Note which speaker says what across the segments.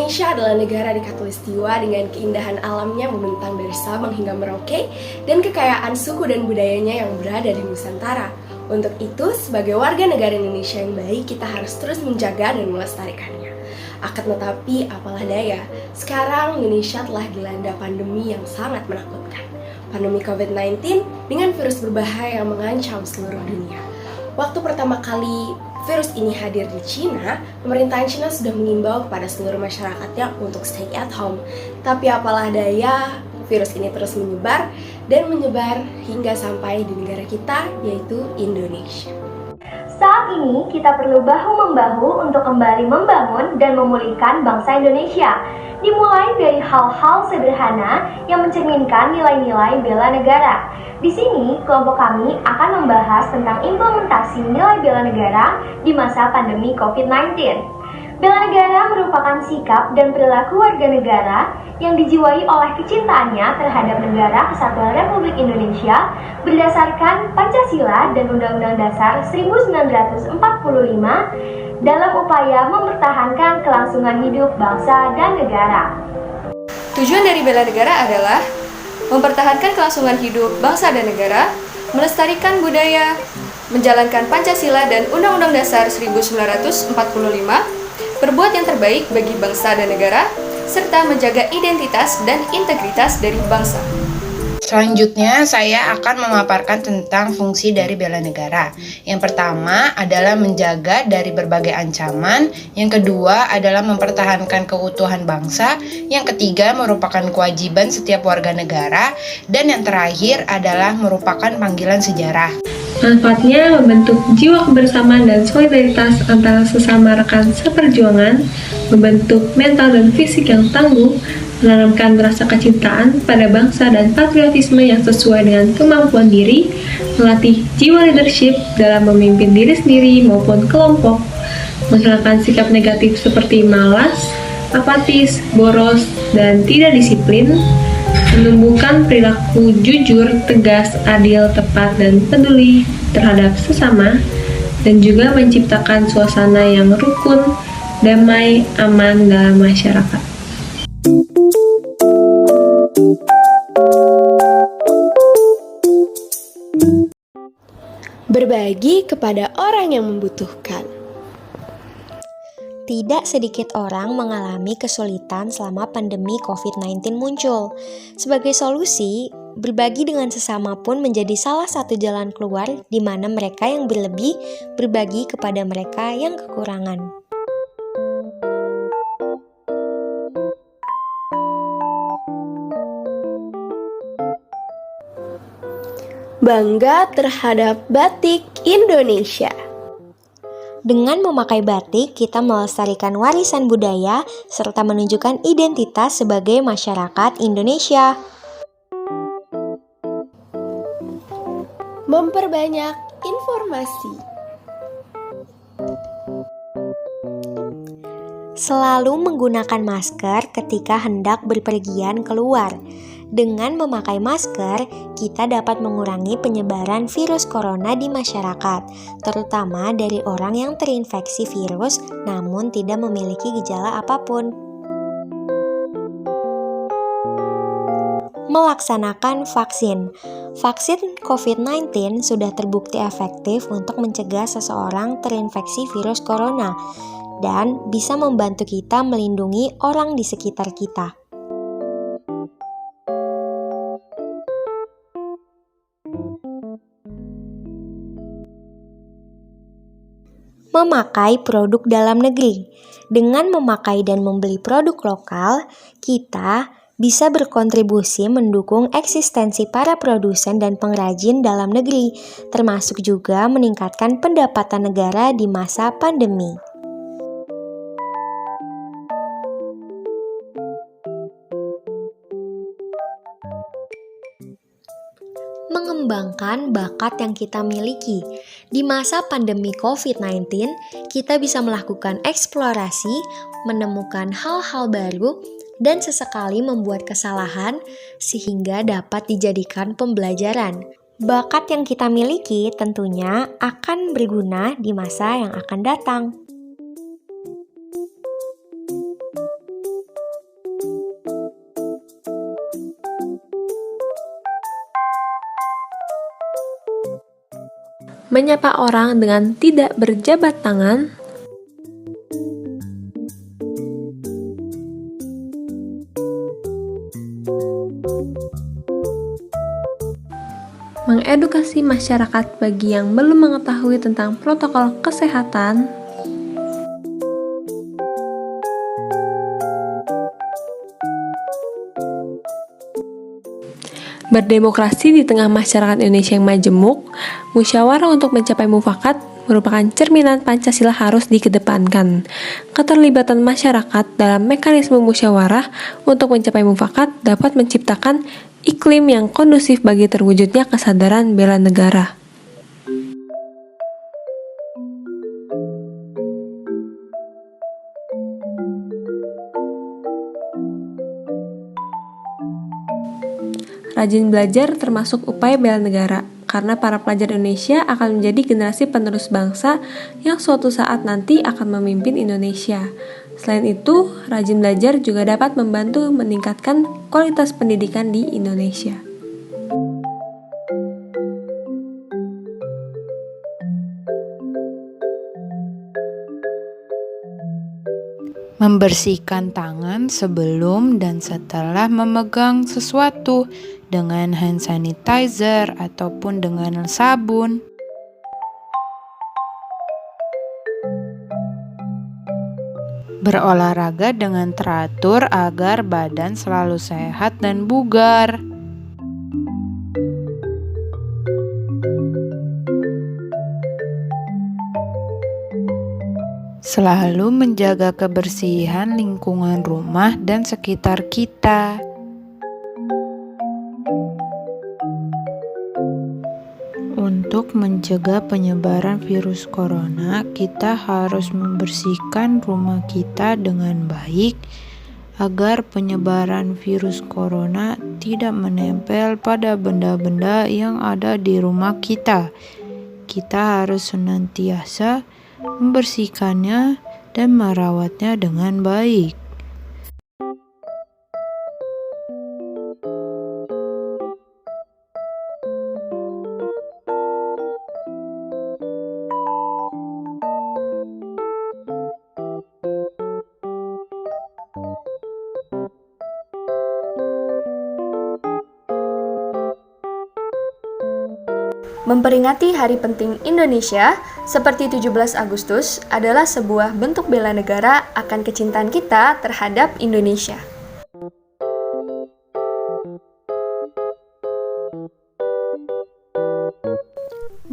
Speaker 1: Indonesia adalah negara di Khatulistiwa dengan keindahan alamnya membentang dari Sabang hingga Merauke dan kekayaan suku dan budayanya yang berada di Nusantara. Untuk itu, sebagai warga negara Indonesia yang baik, kita harus terus menjaga dan melestarikannya. Akan tetapi, apalah daya, sekarang Indonesia telah dilanda pandemi yang sangat menakutkan. Pandemi COVID-19 dengan virus berbahaya yang mengancam seluruh dunia. Waktu pertama kali virus ini hadir di Cina, pemerintahan Cina sudah mengimbau kepada seluruh masyarakatnya untuk stay at home. Tapi apalah daya, virus ini terus menyebar dan menyebar hingga sampai di negara kita, yaitu Indonesia.
Speaker 2: Saat ini kita perlu bahu-membahu untuk kembali membangun dan memulihkan bangsa Indonesia. Dimulai dari hal-hal sederhana yang mencerminkan nilai-nilai bela negara. Di sini, kelompok kami akan membahas tentang implementasi nilai bela negara di masa pandemi COVID-19. Bela negara merupakan sikap dan perilaku warga negara yang dijiwai oleh kecintaannya terhadap Negara Kesatuan Republik Indonesia berdasarkan Pancasila dan Undang-Undang Dasar 1945 dalam upaya mempertahankan kelangsungan hidup bangsa dan negara.
Speaker 3: Tujuan dari bela negara adalah mempertahankan kelangsungan hidup bangsa dan negara, melestarikan budaya, menjalankan Pancasila dan Undang-Undang Dasar 1945, berbuat yang terbaik bagi bangsa dan negara, serta menjaga identitas dan integritas dari bangsa.
Speaker 4: Selanjutnya, saya akan memaparkan tentang fungsi dari bela negara. Yang pertama adalah menjaga dari berbagai ancaman, yang kedua adalah mempertahankan keutuhan bangsa, yang ketiga merupakan kewajiban setiap warga negara, dan yang terakhir adalah merupakan panggilan sejarah.
Speaker 5: Manfaatnya membentuk jiwa kebersamaan dan solidaritas antara sesama rekan seperjuangan, membentuk mental dan fisik yang tangguh, menanamkan rasa kecintaan pada bangsa dan patriotisme yang sesuai dengan kemampuan diri, melatih jiwa leadership dalam memimpin diri sendiri maupun kelompok, menghilangkan sikap negatif seperti malas, apatis, boros, dan tidak disiplin, menumbuhkan perilaku jujur, tegas, adil, tepat, dan peduli terhadap sesama, dan juga menciptakan suasana yang rukun, damai, aman dalam masyarakat.
Speaker 1: Berbagi kepada orang yang membutuhkan.
Speaker 6: Tidak sedikit orang mengalami kesulitan selama pandemi COVID-19 muncul. Sebagai solusi, berbagi dengan sesama pun menjadi salah satu jalan keluar di mana mereka yang berlebih berbagi kepada mereka yang kekurangan.
Speaker 1: Bangga terhadap batik Indonesia.
Speaker 6: Dengan memakai batik, kita melestarikan warisan budaya serta menunjukkan identitas sebagai masyarakat Indonesia.
Speaker 1: Memperbanyak informasi.
Speaker 6: Selalu menggunakan masker ketika hendak berpergian keluar. Dengan memakai masker, kita dapat mengurangi penyebaran virus corona di masyarakat, terutama dari orang yang terinfeksi virus namun tidak memiliki gejala apapun. Melaksanakan vaksin. Vaksin COVID-19 sudah terbukti efektif untuk mencegah seseorang terinfeksi virus corona dan bisa membantu kita melindungi orang di sekitar kita. Memakai produk dalam negeri. Dengan memakai dan membeli produk lokal, kita bisa berkontribusi mendukung eksistensi para produsen dan pengrajin dalam negeri, termasuk juga meningkatkan pendapatan negara di masa pandemi. mengembangkan bakat yang kita miliki. Di masa pandemi COVID-19, kita bisa melakukan eksplorasi, menemukan hal-hal baru, dan sesekali membuat kesalahan sehingga dapat dijadikan pembelajaran. Bakat yang kita miliki tentunya akan berguna di masa yang akan datang.
Speaker 5: Menyapa orang dengan tidak berjabat tangan, mengedukasi masyarakat bagi yang belum mengetahui tentang protokol kesehatan, berdemokrasi di tengah masyarakat Indonesia yang majemuk. Musyawarah untuk mencapai mufakat merupakan cerminan Pancasila harus dikedepankan. Keterlibatan masyarakat dalam mekanisme musyawarah untuk mencapai mufakat dapat menciptakan iklim yang kondusif bagi terwujudnya kesadaran bela negara. Rajin belajar termasuk upaya bela negara, karena para pelajar Indonesia akan menjadi generasi penerus bangsa yang suatu saat nanti akan memimpin Indonesia. Selain itu, rajin belajar juga dapat membantu meningkatkan kualitas pendidikan di Indonesia.
Speaker 4: Membersihkan tangan sebelum dan setelah memegang sesuatu dengan hand sanitizer ataupun dengan sabun. Berolahraga dengan teratur agar badan selalu sehat dan bugar. Selalu menjaga kebersihan lingkungan rumah dan sekitar kita. Untuk mencegah penyebaran virus corona, kita harus membersihkan rumah kita dengan baik agar penyebaran virus corona tidak menempel pada benda-benda yang ada di rumah kita. Kita harus senantiasa membersihkannya dan merawatnya dengan baik.
Speaker 3: Memperingati Hari Penting Indonesia seperti 17 Agustus adalah sebuah bentuk bela negara akan kecintaan kita terhadap Indonesia.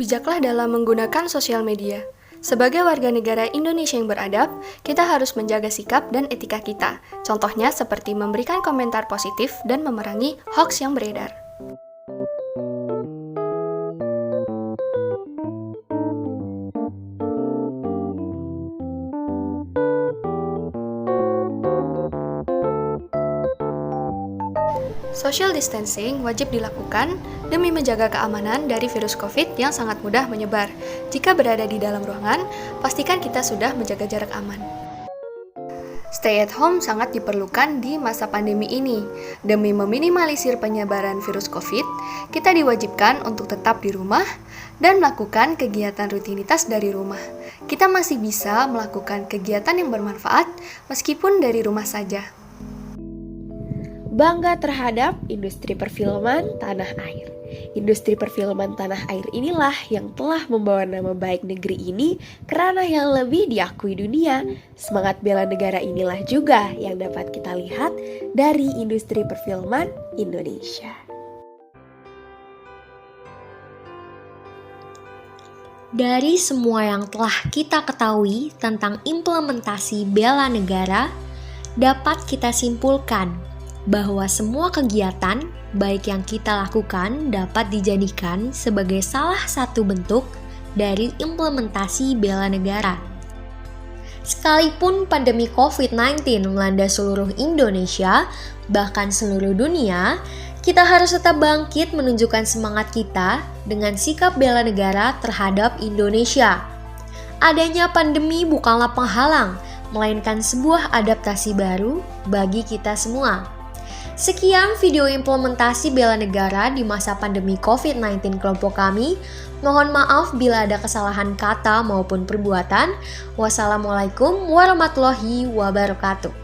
Speaker 3: Bijaklah dalam menggunakan sosial media. Sebagai warga negara Indonesia yang beradab, kita harus menjaga sikap dan etika kita. Contohnya seperti memberikan komentar positif dan memerangi hoaks yang beredar. Social distancing wajib dilakukan demi menjaga keamanan dari virus COVID yang sangat mudah menyebar. Jika berada di dalam ruangan, pastikan kita sudah menjaga jarak aman. Stay at home sangat diperlukan di masa pandemi ini. Demi meminimalisir penyebaran virus COVID, kita diwajibkan untuk tetap di rumah dan melakukan kegiatan rutinitas dari rumah. Kita masih bisa melakukan kegiatan yang bermanfaat meskipun dari rumah saja.
Speaker 1: Bangga terhadap industri perfilman tanah air. Industri perfilman tanah air inilah yang telah membawa nama baik negeri ini ke ranah yang lebih diakui dunia. Semangat bela negara inilah juga yang dapat kita lihat dari industri perfilman Indonesia.
Speaker 6: Dari semua yang telah kita ketahui tentang implementasi bela negara, dapat kita simpulkan bahwa semua kegiatan, baik yang kita lakukan, dapat dijadikan sebagai salah satu bentuk dari implementasi bela negara. Sekalipun pandemi COVID-19 melanda seluruh Indonesia, bahkan seluruh dunia, kita harus tetap bangkit menunjukkan semangat kita dengan sikap bela negara terhadap Indonesia. Adanya pandemi bukanlah penghalang, melainkan sebuah adaptasi baru bagi kita semua. Sekian video implementasi bela negara di masa pandemi COVID-19 kelompok kami. Mohon maaf bila ada kesalahan kata maupun perbuatan. Wassalamualaikum warahmatullahi wabarakatuh.